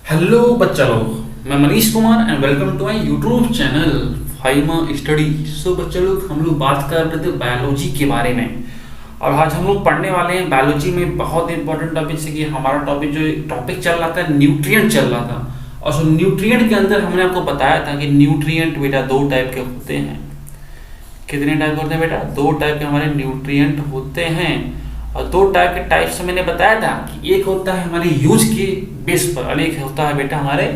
Hello बच्चा लोग, मैं Manish Kumar and welcome to my YouTube channel फाइमा स्टडी। सो बच्चा लोग, हम लोग बात कर रहे थे बायोलॉजी के बारे में और आज हम लोग पढ़ने वाले हैं बायोलॉजी में बहुत इंपॉर्टेंट टॉपिक से कि हमारा टॉपिक चल रहा था, न्यूट्रिएंट चल रहा था। और सो न्यूट्रिएंट के अंदर हमने आपको बताया था कि न्यूट्रिएंट बेटा दो टाइप के होते हैं। कितने टाइप के होते हैं बेटा? दो टाइप के हमारे न्यूट्रिएंट होते हैं। और दो टाइप के टाइप्स मैंने बताया था कि एक होता है हमारे यूज के बेस पर और एक होता है बेटा हमारे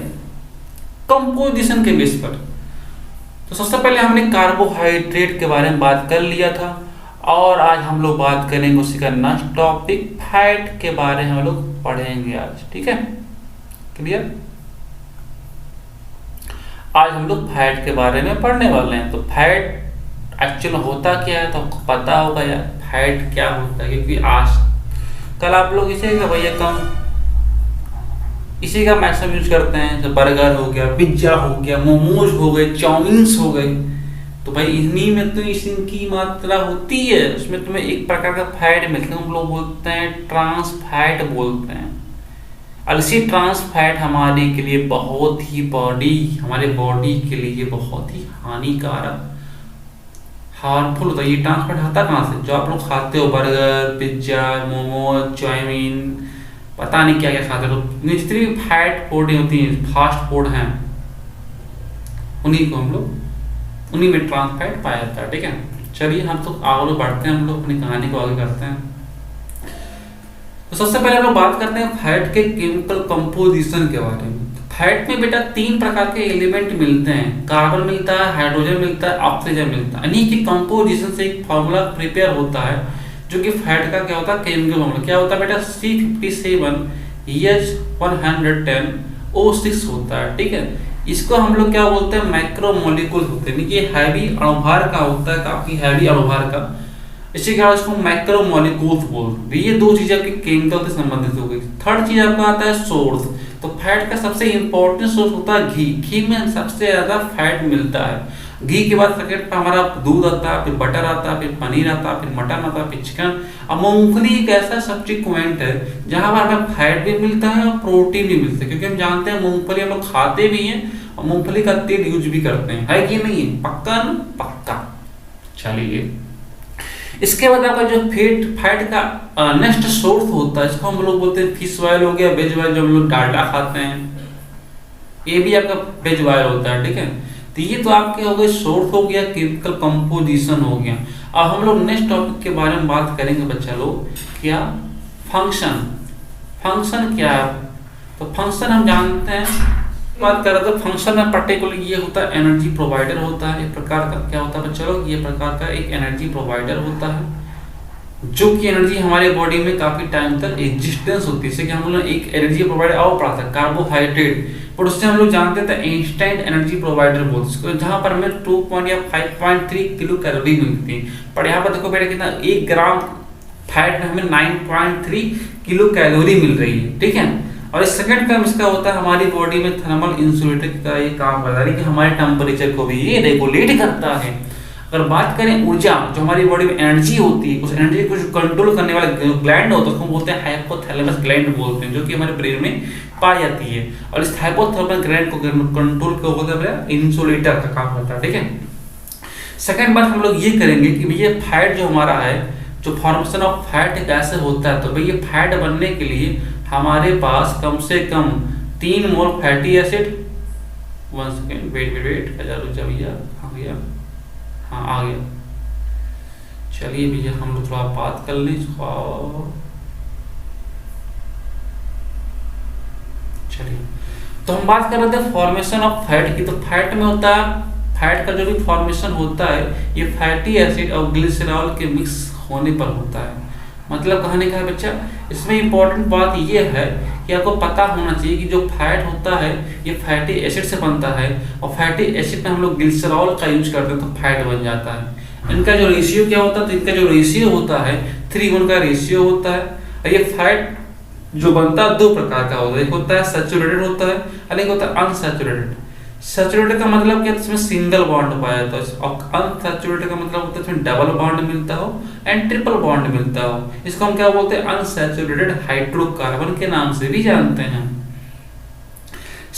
कंपोजिशन के बेस पर। तो सबसे पहले हमने कार्बोहाइड्रेट के बारे में बात कर लिया था और आज हम लोग बात करेंगे उसी का नेक्स्ट टॉपिक फैट के बारे में हम लोग पढ़ेंगे आज। ठीक है, क्लियर? आज हम लोग फैट के बारे में पढ़ने वाले हैं। तो फैट एक्चुअल होता क्या है तो आपको पता होगा यार, फैट क्या होता है, क्योंकि आज कल आप लोग इसे का भैया कम इसी का मैक्सिमम यूज करते हैं। जैसे बर्गर हो गया, पिज्जा हो गया, मोमोज हो गए, चाउमीन्स हो गए, तो भाई इन्हीं में तो इनकी मात्रा होती है, उसमें तुम्हें एक प्रकार का फैट मिलता है, हम लोग बोलते हैं ट्रांस फैट बोलते हैं। और इसी ट्रांस फैट हमारे के लिए हमारे बॉडी के लिए बहुत ही हानिकारक हार्मफुल होता है। ये ट्रांस फैट आता कहाँ से? जो आप लोग खाते हो, बर्गर, पिज्जा, मोमोज, चाउमीन, पता नहीं क्या क्या खाते हो, जितनी भी फैट फूड होती है, फास्ट फूड हैं, उन्हीं में ट्रांस फैट पाया जाता है। ठीक है, चलिए हम तो आगे बढ़ते हैं, हम लोग अपनी कहानी को आगे करते हैं। तो सबसे पहले हम लोग बात करते हैं फैट के केमिकल कंपोजिशन के बारे में। फैट में बेटा तीन प्रकार के एलिमेंट मिलते हैं, कार्बन मिलता है, हाइड्रोजन मिलता है, ऑक्सीजन मिलता है। इन्हीं की कंपोजिशन से एक फार्मूला प्रिपेयर होता है जो कि फैट का क्या होता है, केमिकल फार्मूला क्या होता है बेटा, C57H110O6 होता है। ठीक है, इसको हम लोग क्या बोलते हैं, मैक्रोमोलिक्यूल होते हैं, ये हैवी अणुभार का होता है, काफी हैवी अणुभार का, इसी कारण इसको मैक्रोमोलिक्यूल्स बोलते हैं। ये दो चीजें आपके केमिकल से संबंधित हो गई। थर्ड चीज आपका आता है सोर्स। तो फैट का सबसे इंपॉर्टेंट सोर्स होता है घी। घी में सबसे ज्यादा फैट मिलता है। घी के बाद सेकंड पे हमारा दूध आता है, फिर बटर आता है, फिर पनीर आता है, फिर मटन आता है, फिर चिकन। अब मूंगफली एक ऐसा सब्सिक्वेंट है जहां पर हमें फैट भी मिलता है और प्रोटीन भी मिलता है, क्योंकि हम जानते हैं मूंगफली हम लोग खाते भी हैं और मूंगफली का तेल यूज भी करते हैं, है कि नहीं? पक्का ना? पक्का। चलिए, इसके बाद आपका जो फैट का नेक्स्ट सोर्स होता है, इसको हम लोग बोलते हैं फिश ऑयल हो गया, वेज ऑयल जो हम लोग डालडा खाते हैं, ये भी आपका वेज ऑयल होता है। ठीक है, तो ये तो आपके हो गए सोर्स हो गया, केमिकल कंपोजिशन हो गया। अब हम लोग नेक्स्ट टॉपिक के बारे में बात करेंगे बच्चा लोग, क्या? फंक्शन। फंक्शन क्या है? तो फंक्शन हम जानते हैं, बात कर रहे थे फंक्शन में पर्टिकुलर ये होता है एनर्जी प्रोवाइडर होता है, एक प्रकार का क्या होता है बच्चा लोग, ये प्रकार का एक एनर्जी प्रोवाइडर होता है जो कि एनर्जी हमारे बॉडी में काफी टाइम तक एग्जिस्टेंस होती है। जैसे कि हम लोग एक एनर्जी प्रोवाइडर और पढ़ा था कार्बोहाइड्रेट, पर उससे हम लोग जानते थे इंस्टेंट एनर्जी प्रोवाइडर बोलते हैं, जहां पर हमें 2 या 5.3 किलो कैलोरी मिलती है। पर यहाँ पर देखो बेटा कितना, 1 ग्राम फैट में हमें 9.3 किलो कैलोरी मिल रही है। ठीक है, और इस सेकंड टर्म इसका होता है हमारी बॉडी में थर्मल इंसुलेटर का ये काम करता है कि हमारे टेम्परेचर को भी ये रेगुलेट करता है। अगर बात करें ऊर्जा, जो हमारी बॉडी में एनर्जी होती है, उस एनर्जी को कंट्रोल करने वाला ग्लैंड होता है उसको बोलते हैं हाइपोथैलेमस ग्लैंड बोलते हैं, जो कि हमारे ब्रेन में पाई जाती है। और इस हाइपोथैलेमस ग्लैंड को कंट्रोल को होता है इंसुलेटर का काम करता है। ठीक है, सेकंड बात हम लोग ये करेंगे कि भैया फैट जो हमारा है, जो फॉर्मेशन ऑफ फैट कैसे होता है। तो भैया फैट बनने के लिए हमारे पास कम से कम 3 मोल फैटी एसिड, 1 सेकेंड वेट, भैया आ गया, हाँ आ गया। चलिए भैया हम लोग थोड़ा बात कर लें चलिए, तो हम बात कर रहे थे फॉर्मेशन ऑफ फैट की। तो फैट में होता है, फैट का जो भी फॉर्मेशन होता है ये फैटी एसिड और ग्लिसरॉल के मिक्स होने पर होता है। मतलब कहने का है बच्चा, इसमें इंपॉर्टेंट बात ये है कि आपको पता होना चाहिए कि जो फैट होता है ये फैटी एसिड से बनता है, और फैटी एसिड में हम लोग ग्लिसरॉल का यूज करते हैं तो फैट बन जाता है। इनका जो रेशियो क्या होता है, तो इनका जो रेशियो होता है 3:1 का रेशियो होता है। और ये फैट जो बनता है 2 प्रकार का होता है, एक होता है सैचुरेटेड होता है और एक होता है अनसैचुरेटेड। सैचुरेटेड का मतलब क्या, इसमें सिंगल बॉन्ड पाया जाता है, और अनसैचुरेटेड का मतलब होता है इसमें डबल बॉन्ड मिलता हो एंड ट्रिपल बॉन्ड मिलता हो। इसको हम क्या बोलते हैं, अनसैचुरेटेड हाइड्रोकार्बन के नाम से भी जानते हैं।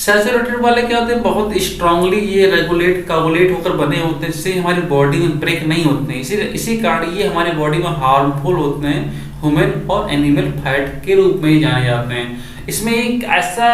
सैचुरेटेड वाले क्या होते हैं, बहुत स्ट्रांगली ये रेगुलेट कोगुलेट होकर बने होते हैं, जिससे हमारी बॉडी में ब्रेक नहीं होते हैं। इसी कारण ये हमारे बॉडी में हार्मफुल होते हैं, ह्यूमन और एनिमल फैट के रूप में ही जाने जाते हैं। इसमें एक ऐसा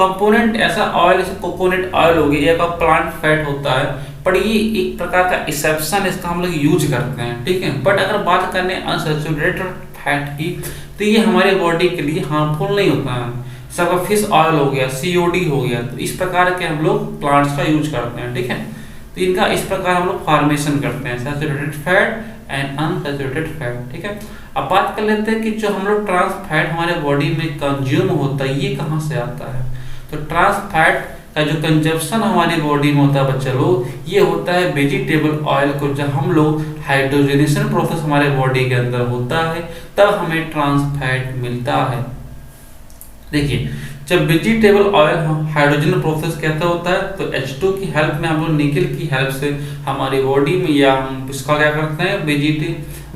कंपोनेंट, ऐसा ऑयल, जैसे कोकोनट ऑयल हो गया, या प्लांट फैट होता है, पर ये एक प्रकार का एक्सेप्शन, इसका हम लोग यूज करते हैं, ठीक है। बट अगर बात करें अनसैचुरेटेड फैट की, तो ये हमारे बॉडी के लिए हार्मफुल नहीं होता है। सबका फिश ऑयल हो गया, सीओडी हो गया, तो इस प्रकार के हम लोग प्लांट्स का यूज करते हैं, ठीक है। तो इनका इस प्रकार हम लोग फॉर्मेशन करते हैं, saturated fat and unsaturated fat, ठीक है। अब बात कर लेते हैं कि जो हम लोग ट्रांस फैट हमारे बॉडी में कंज्यूम होता है, ये कहाँ से आता है। तो ट्रांस फैट का जो कंजप्शन हमारी बॉडी में होता है बच्चा लोग, ये होता है वेजिटेबल ऑयल को जब हम लोग हाइड्रोजनेशन प्रोसेस हमारे बॉडी के अंदर होता है, तब हमें ट्रांस फैट मिलता है। देखिए, जब वेजिटेबल ऑयल हाइड्रोजन प्रोसेस कैसा होता है, तो H2 की हेल्प में हम लोग निकल की हेल्प से हमारी बॉडी में, या हम इसका क्या करते हैं,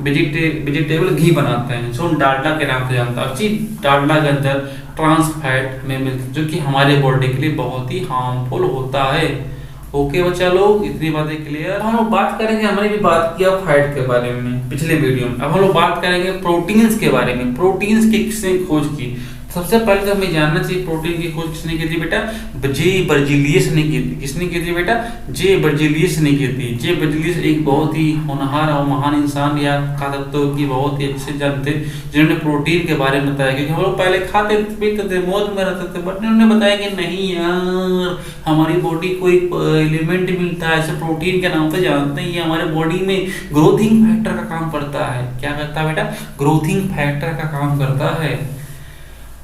वेजिटेबल घी बनाते हैं, जो हम डालडा के नाम से जानता है। उसी डालडा के अंदर ट्रांस फैट हमें मिलता है, जो कि हमारे बॉडी के लिए बहुत ही हार्मफुल होता है। ओके बच्चा लोग, इतनी बातें क्लियर। हम लोग बात करेंगे, हमने भी बात किया फैट के बारे में पिछले वीडियो में। अब हम लोग बात करेंगे प्रोटीन्स के बारे में। प्रोटीन्स की किसने खोज की? सबसे पहले तो हमें जानना चाहिए प्रोटीन की खोज किसने की थी बेटा, जे बर्जीलियस ने की थी। किसने की थी बेटा? जे बर्जीलियस ने की थी। जे बर्जीलियस एक बहुत ही होनहार और महान इंसान, या कहा सकते हो कि बहुत ही अच्छे जन थे, जिन्होंने प्रोटीन के बारे में बताया। क्योंकि हम लोग पहले खाते पीते थे, मौज में रहते थे, बट उन्होंने बताया कि नहीं यार, हमारी बॉडी को एक एलिमेंट मिलता है, ऐसे प्रोटीन के नाम से जानते हैं, ये हमारे बॉडी में ग्रोथिंग फैक्टर का काम करता है। क्या करता है बेटा? ग्रोथिंग फैक्टर का काम करता है।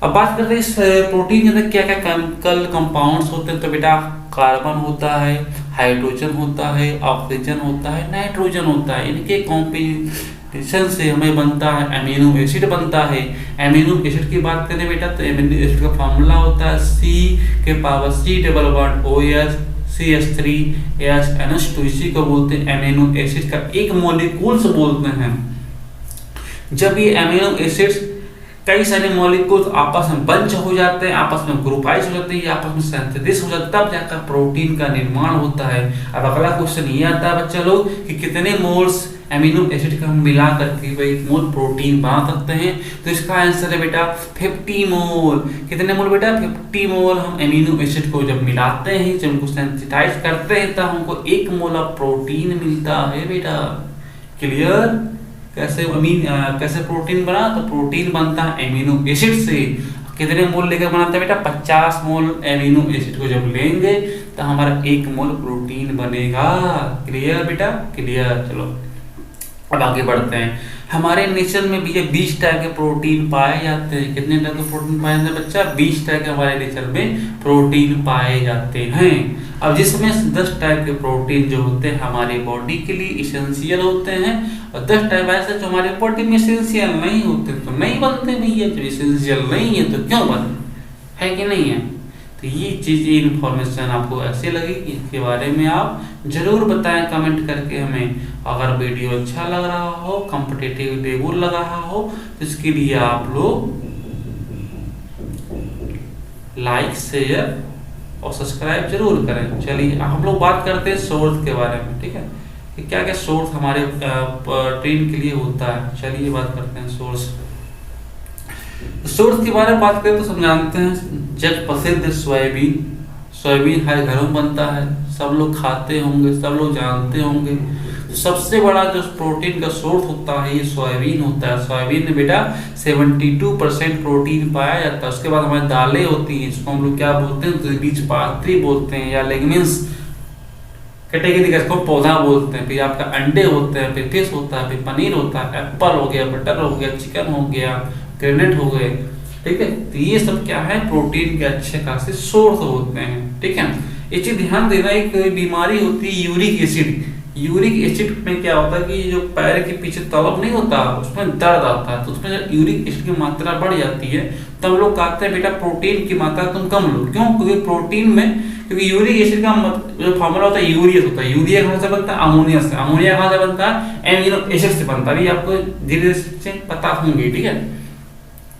अब बात करते हैं इस प्रोटीन के अंदर क्या क्या केमिकल कंपाउंड्स होते हैं। तो बेटा कार्बन होता है, हाइड्रोजन होता है, ऑक्सीजन होता है, नाइट्रोजन होता है। इनके कॉम्बिनेशन से हमें बनता है अमीनो एसिड बनता है। अमीनो एसिड की बात करें बेटा, तो अमीनो एसिड का फार्मूला होता है C≡COOH CH3HNH2। इसी को बोलते हैं अमीनो एसिड का एक मॉलिक्यूल्स बोलते हैं। जब ये अमीनो एसिड्स कई सारे मॉलिक्यूल्स आपस में बंच हो जाते हैं, आपस में ग्रुपाइज हो जाते हैं, आपस में सिंथेसिस हो जाता है, तब जाकर प्रोटीन का निर्माण होता है। अब अगला क्वेश्चन ये आता है बच्चा लोग कि कितने मोल्स अमीनो एसिड का हम मिला करके एक मोल प्रोटीन बना सकते हैं। तो इसका आंसर है बेटा 50 मोल। कितने मोल बेटा? 50 मोल। हम अमीनो एसिड को जब मिलाते हैं, जब उनको सेंसिटाइज करते हैं, तब हमको 1 मोल ऑफ प्रोटीन मिलता है बेटा। क्लियर? कैसे प्रोटीन बना? तो प्रोटीन बनता है अमीनो एसिड से। कितने मोल लेकर बनाते हैं बेटा? 50 मोल अमीनो एसिड को जब लेंगे तो हमारा 1 मोल प्रोटीन बनेगा। क्लियर बेटा? क्लियर। चलो अब आगे बढ़ते हैं। हमारे नेचर में भी ये 20 टाइप के प्रोटीन पाए जाते हैं। कितने टाइप के प्रोटीन पाए जाते हैं बच्चा? 20 टाइप के हमारे नेचर में प्रोटीन पाए जाते हैं। अब जिसमें 10 टाइप के प्रोटीन जो होते हैं हमारी बॉडी के लिए इसेंशियल होते हैं, और 10 टाइप ऐसे जो हमारे बॉडी में इसेंशियल नहीं होते तो नहीं बनते भैया। जब इसेंशियल नहीं है तो क्यों बने? है कि नहीं है? तो ये चीज़, ये इन्फॉर्मेशन आपको ऐसे लगी, इसके बारे में आप जरूर बताएं कमेंट करके हमें। अगर वीडियो अच्छा लग रहा हो, कॉम्पिटिटिव टेबल लग रहा हो, तो इसके लिए आप लोग लाइक, शेयर और सब्सक्राइब जरूर करें। चलिए हम लोग बात करते हैं सोर्स के बारे में, ठीक है, कि क्या क्या सोर्स हमारे प्रोटीन के लिए होता है। चलिए बात करते हैं सोर्स के बारे में। बात करें तो सब जानते हैं जग प्रसिद्ध सोयाबीन। सोयाबीन हर घरों में बनता है, सब लोग खाते होंगे, सब लोग जानते होंगे। सबसे बड़ा जो प्रोटीन का सोर्स होता है ये सोयाबीन होता है। सोयाबीन में बेटा 72% प्रोटीन पाया जाता है। उसके बाद हमारी दालें होती हैं, इसको हम लोग क्या बोलते हैं? तो बीजपात्री बोलते हैं, या लेगमिन्स कैटेगरी का इसको पौधा बोलते हैं। फिर आपका अंडे होते हैं, फिर फिश होता है, फिर पनीर होता है, एप्पल हो गया, बटर हो गया, चिकन हो गया, ग्रेनेट हो गए, ठीक है। तो ये सब क्या है? प्रोटीन के अच्छे खासे सोर्स होते हैं, ठीक है। ये चीज ध्यान देना, एक बीमारी होती है यूरिक एसिड। यूरिक एसिड में क्या होता है कि जो पैर के पीछे तलब नहीं होता, उसमें दर्द आता है। तो उसमें जब यूरिक एसिड की मात्रा बढ़ जाती है, तब लोग कहते हैं बेटा प्रोटीन की मात्रा तुम कम लो। क्यों? क्योंकि प्रोटीन में, क्योंकि यूरिक एसिड का जो फॉर्मूला होता है यूरियस होता है। यूरिया कहाँ से बनता है? अमोनिया से। अमोनिया कहाँ से बनता है? एमिनो एसिड से बनता है। अभी आपको धीरे धीरे से पता होंगे, ठीक है।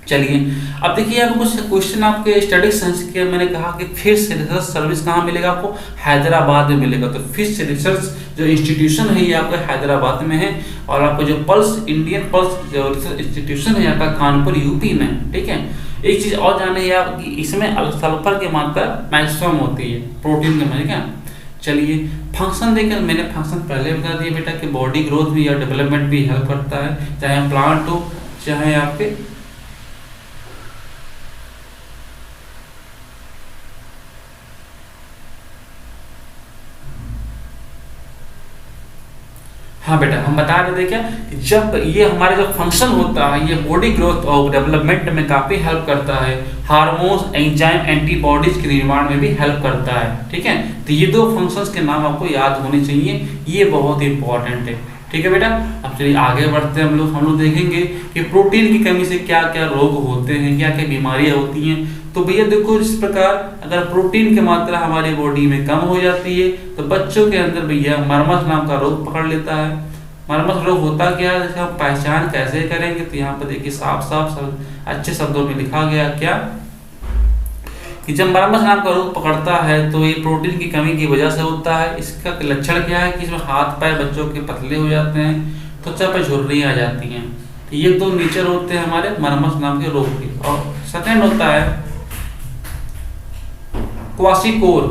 चलिए, अब देखिए यहाँ पे कुछ क्वेश्चन आपके स्टडी सेंस के। मैंने कहा कि फिश रिसर्च सर्विस कहाँ मिलेगा आपको? हैदराबाद में मिलेगा। तो फिश रिसर्च जो इंस्टीट्यूशन है ये आपका हैदराबाद में है, और आपका जो पल्स इंडियन पल्स जो रिसर्च इंस्टीट्यूशन है आपका कानपुर यूपी में, ठीक है। एक चीज और जाने आप कि इसमें सल्फर की मात्रा मैक्सिमम होती है प्रोटीन के में, क्या। चलिए, फंक्शन देखकर मैंने फंक्शन पहले बता दिया बेटा कि बॉडी ग्रोथ भी या डेवलपमेंट भी हेल्प करता है, चाहे प्लांट हो चाहे आपके हाँ बेटा, हम बता रहे थे क्या कि जब ये हमारे जो फंक्शन होता है ये बॉडी ग्रोथ और डेवलपमेंट में काफी हेल्प करता है, हार्मोन्स एंजाइम एंटीबॉडीज के निर्माण में भी हेल्प करता है, ठीक है। तो ये दो फंक्शंस के नाम आपको याद होने चाहिए, ये बहुत इंपॉर्टेंट है, ठीक है बेटा। अब चलिए आगे बढ़ते हैं हम लोग देखेंगे कि प्रोटीन की कमी से क्या क्या रोग होते हैं, क्या क्या बीमारियां होती हैं। तो भैया देखो, इस प्रकार अगर प्रोटीन की मात्रा हमारी बॉडी में कम हो जाती है तो बच्चों के अंदर भैया मरमस नाम का रोग पकड़ लेता है। मरमस रोग होता क्या है, इसका पहचान कैसे करेंगे? तो यहाँ पर देखिए साफ साफ अच्छे शब्दों में लिखा गया क्या कि जब मरमस नाम का रोग पकड़ता है तो ये प्रोटीन की कमी की वजह से होता है। इसका लक्षण क्या है कि इसमें हाथ पैर बच्चों के पतले हो जाते हैं, त्वचा पर झुर्रियाँ आ जाती हैं। तो ये दो नेचर होते हैं हमारे मरमस नाम के रोग के। और सेकंड होता है क्वासिकोर।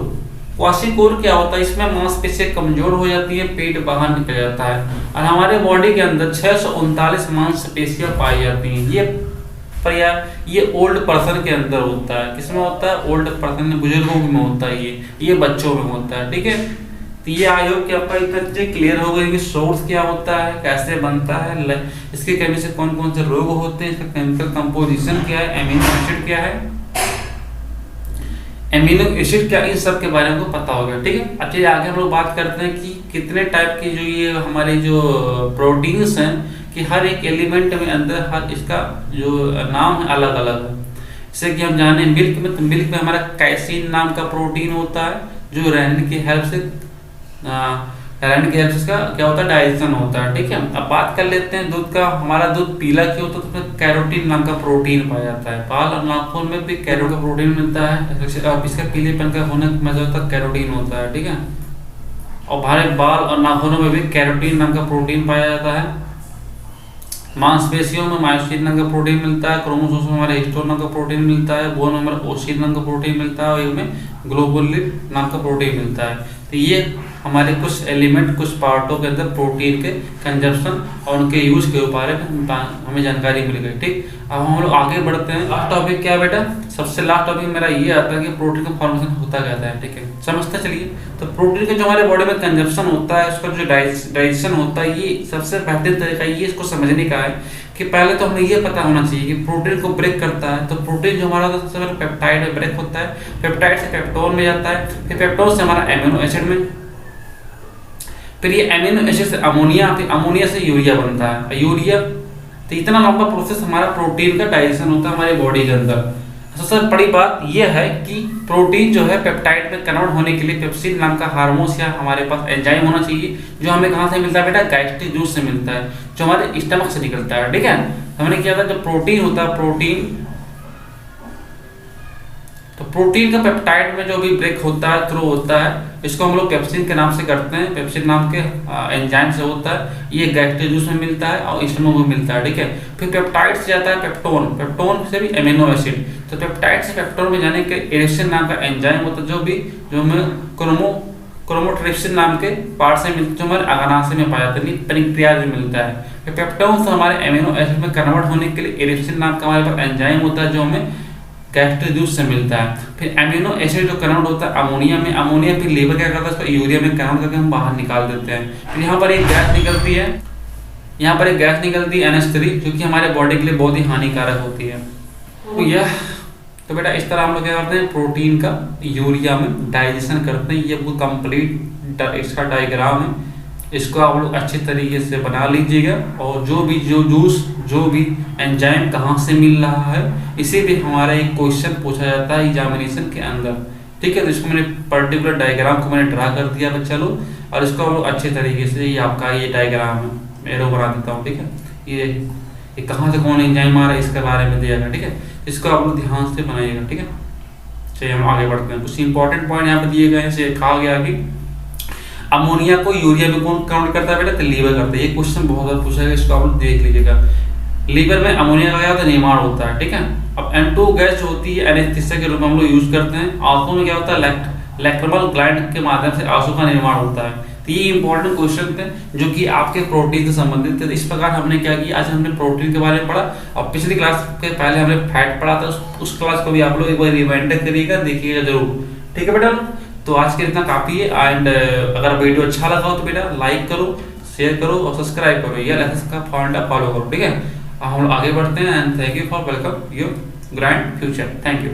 क्वासिकोर क्या होता है? इसमें मांसपेशियां कमजोर हो जाती है, पेट बाहर निकल जाता है, और हमारे बॉडी के अंदर 639 मांसपेशियां पाई जाती हैं। ये ओल्ड पर्सन के अंदर होता है। किसमें होता है? ओल्ड पर्सन में, बुजुर्गों में होता है, ये बच्चों में होता है, ठीक है। तो ये आई होप कि आपका इतना चीजें क्लियर हो गई कि सोर्स क्या होता है, कैसे बनता है, इसकी कमी से कौन कौन से रोग होते हैं, इसका केमिकल कंपोजिशन क्या है, एमिनो एसिड क्या है, एमिनो एसिड क्या, इन सब के बारे में पता होगा, ठीक है। अब चलिए आगे हम लोग बात करते हैं कि कितने टाइप के जो ये हमारे जो प्रोटीन्स हैं कि हर एक एलिमेंट में अंदर हर इसका जो नाम है अलग अलग है। जैसे कि हम जाने मिल्क में, तो मिल्क में हमारा कैसीन नाम का प्रोटीन होता है जो रेनिन की हेल्प से इसका क्या होता है, डाइजेशन होता है, ठीक है। अब बात कर लेते हैं दूध का। हमारा दूध पीला क्यों होता है? तो उसमें कैरोटीन नाम का प्रोटीन पाया जाता है। बाल और नाखून में भी कैरोटीन का प्रोटीन मिलता है। इसका पीलेपन का होने का मजा होता है, कैरोटीन होता है, ठीक है। और हमारे बाल और नाखूनों में भी कैरोटीन नाम का प्रोटीन पाया जाता है। मांसपेशियों में मायोसिन नाम का प्रोटीन मिलता है। क्रोमोसोम्स में हमारे हिस्टोन नाम का प्रोटीन मिलता है। बोन में हमारा ओसिन नाम का प्रोटीन मिलता है, और इनमें ग्लोबुलिन नाम का प्रोटीन मिलता है। तो ये हमारे कुछ एलिमेंट, कुछ पार्टों के अंदर प्रोटीन के कंजप्शन और उनके यूज के बारे में हमें जानकारी मिल गई, ठीक। अब हम लोग आगे बढ़ते हैं। लास्ट टॉपिक क्या है बेटा? सबसे लास्ट टॉपिक मेरा ये आता है कि प्रोटीन का फॉर्मेशन होता क्या है, ठीक है। समझते चलिए। तो प्रोटीन का जो हमारे बॉडी में कंजप्शन होता है, उसका जो डाइजेशन होता है, ये सबसे बेहतरीन तरीका ये इसको समझने का है कि पहले तो हमें ये पता होना चाहिए कि प्रोटीन को ब्रेक करता है। तो प्रोटीन जो हमारा सबसे पहले पेप्टाइड में ब्रेक होता है, पेप्टाइड से पेप्टोन में जाता है, फिर पेप्टोन से हमारा एमिनो एसिड में, फिर ये एमिनो एसिड से अमोनिया, फिर अमोनिया से यूरिया बनता है, यूरिया। तो इतना लंबा प्रोसेस हमारा प्रोटीन का डाइजेशन होता है हमारे बॉडी के अंदर। सबसे बड़ी बात यह है कि प्रोटीन जो है पेप्टाइड में कन्वर्ट होने के लिए पेप्सिन नाम का हार्मोन या हमारे पास एंजाइम होना चाहिए, जो हमें कहाँ से मिलता है बेटा? गैस्ट्रिक जूस से मिलता है, जो हमारे स्टमक से निकलता है, ठीक है। हमने किया था, जो प्रोटीन होता है, प्रोटीन का पेप्टाइड में जो भी ब्रेक होता है, थ्रू होता है, इसको हम लोग पेप्सिन के नाम से करते हैं। पेप्सिन नाम के एंजाइम से होता है, ये गैस्ट्रिक जूस में मिलता है और स्टमक में मिलता है, ठीक है। फिर पेप्टाइड से जाता है पेप्टोन, पेप्टोन से भी एमिनो एसिड। तो पेप्टाइड से पेप्टोन में जाने के एरिक्सिन नाम का एंजाइम होता है, जो हमें क्रोमोट्रिप्सिन नाम के पार्ट से मिलता है, जो हमारे अग्नाशय में पाया जाता है, पेनक्रियाज में मिलता है। फिर पेप्टोन से हमारे एमिनो एसिड में कन्वर्ट होने के लिए एरिक्सिन नाम का हमारे पास एंजाइम होता है, जो हमें गैस्ट्रिक जूस से मिलता है। फिर एमिनो एसिड जो कन्वर्ट होता है अमोनिया में, अमोनिया फिर लीवर क्या करता है, उसको यूरिया में कन्वर्ट करके हम बाहर निकाल देते हैं। फिर यहाँ पर एक गैस निकलती है, NH3, जो कि हमारे बॉडी के लिए बहुत ही हानिकारक होती है। तो बेटा इस तरह हम लोग क्या करते हैं, प्रोटीन का यूरिया में डाइजेशन करते हैं। ये वो कंप्लीट इसका डायग्राम है, इसको आप लोग अच्छे तरीके से बना लीजिएगा। और जो भी एंजाइम कहाँ से मिल रहा है, इसे भी हमारा एक क्वेश्चन पूछा जाता है एग्जामिनेशन के अंदर, ठीक है। तो इसको मैंने पर्टिकुलर डायग्राम को मैंने ड्रा कर दिया बच्चा लोग, और इसको हम लोग अच्छे तरीके से, ये आपका ये डायग्राम है, एरो बना देता हूँ, ठीक है। कि कहाँ से कौन एंजाइम आ रहा है इसके बारे में दिया गया, ठीक है। इसको आप लोग ध्यान से बनाइएगा, ठीक है। चलिए हम आगे बढ़ते हैं। कुछ इंपॉर्टेंट पॉइंट यहाँ पे दिए गए हैं। से कहा गया कि अमोनिया को यूरिया में कौन काउंट करता है बेटा, तो लीवर करता है। ये क्वेश्चन बहुत बार पूछा गया, इसको आप लोग देख लीजिएगा। लीवर में अमोनिया का क्या होता है, निर्माण होता है, ठीक है। अब N2 गैस जो होती है एनेस्थीसिया के रूप में हम लोग यूज करते हैं। आंखों में क्या होता है, लैक्रिमल ग्लैंड के माध्यम से आंसू का निर्माण होता है। तो ये इंपॉर्टेंट क्वेश्चन थे जो कि आपके प्रोटीन से संबंधित थे। इस प्रकार हमने क्या किया, आज हमने प्रोटीन के बारे में पढ़ा और पिछली क्लास के पहले हमने फैट पढ़ा था। उस क्लास को भी आप लोग एक बार रिमाइंडर करिएगा, देखिएगा जरूर, ठीक है बेटा। तो आज के इतना काफी है। एंड अगर वीडियो अच्छा लगा हो तो बेटा लाइक करो, शेयर करो और सब्सक्राइब करो। ये लेसन का फॉर्मूला फॉलो करो, ठीक है। हम लोग आगे बढ़ते हैं। And thank you for welcome your grand future. Thank you.